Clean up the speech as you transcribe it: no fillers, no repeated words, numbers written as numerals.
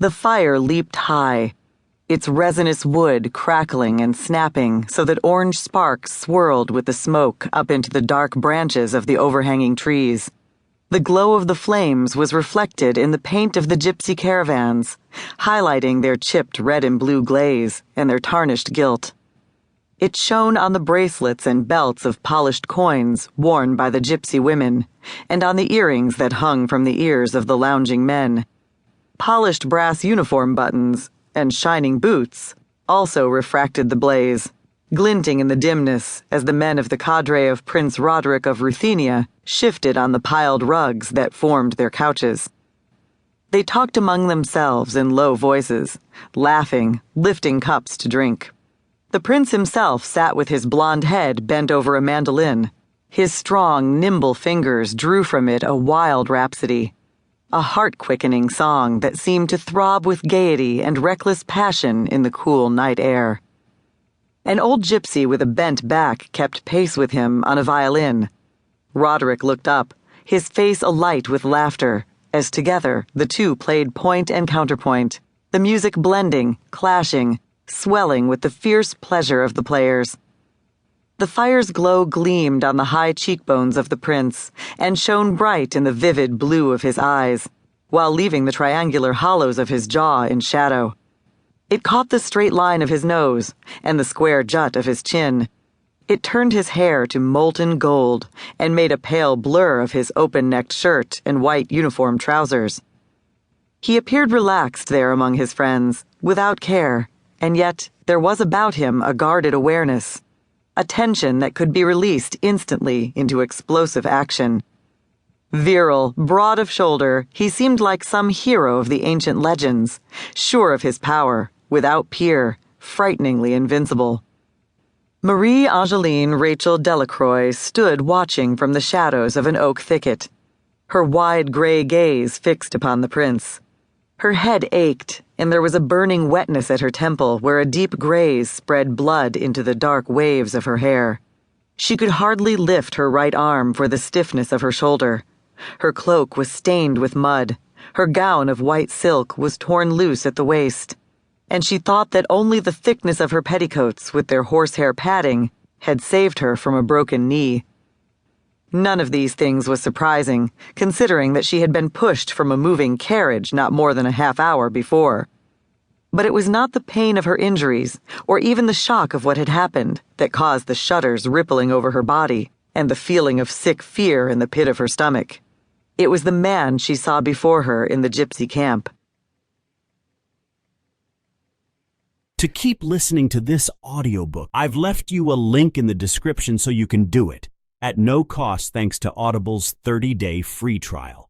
The fire leaped high, its resinous wood crackling and snapping so that orange sparks swirled with the smoke up into the dark branches of the overhanging trees. The glow of the flames was reflected in the paint of the gypsy caravans, highlighting their chipped red and blue glaze and their tarnished gilt. It shone on the bracelets and belts of polished coins worn by the gypsy women, and on the earrings that hung from the ears of the lounging men. Polished brass uniform buttons and shining boots also refracted the blaze, glinting in the dimness as the men of the cadre of Prince Roderick of Ruthenia shifted on the piled rugs that formed their couches. They talked among themselves in low voices, laughing, lifting cups to drink. The prince himself sat with his blonde head bent over a mandolin. His strong, nimble fingers drew from it a wild rhapsody, a heart-quickening song that seemed to throb with gaiety and reckless passion in the cool night air. An old gypsy with a bent back kept pace with him on a violin. Roderick looked up, his face alight with laughter, as together the two played point and counterpoint, the music blending, clashing, swelling with the fierce pleasure of the players. The fire's glow gleamed on the high cheekbones of the prince and shone bright in the vivid blue of his eyes, while leaving the triangular hollows of his jaw in shadow. It caught the straight line of his nose and the square jut of his chin. It turned his hair to molten gold and made a pale blur of his open-necked shirt and white uniform trousers. He appeared relaxed there among his friends, without care, and yet there was about him a guarded awareness, a tension that could be released instantly into explosive action. Virile, broad of shoulder, he seemed like some hero of the ancient legends, sure of his power, without peer, frighteningly invincible. Marie-Angeline Rachel Delacroix stood watching from the shadows of an oak thicket, her wide gray gaze fixed upon the prince. Her head ached, and there was a burning wetness at her temple where a deep graze spread blood into the dark waves of her hair. She could hardly lift her right arm for the stiffness of her shoulder. Her cloak was stained with mud. Her gown of white silk was torn loose at the waist, and she thought that only the thickness of her petticoats with their horsehair padding had saved her from a broken knee. None of these things was surprising, considering that she had been pushed from a moving carriage not more than a half hour before. But it was not the pain of her injuries, or even the shock of what had happened, that caused the shudders rippling over her body and the feeling of sick fear in the pit of her stomach. It was the man she saw before her in the gypsy camp. To keep listening to this audiobook, I've left you a link in the description so you can do it, at no cost thanks to Audible's 30-day free trial.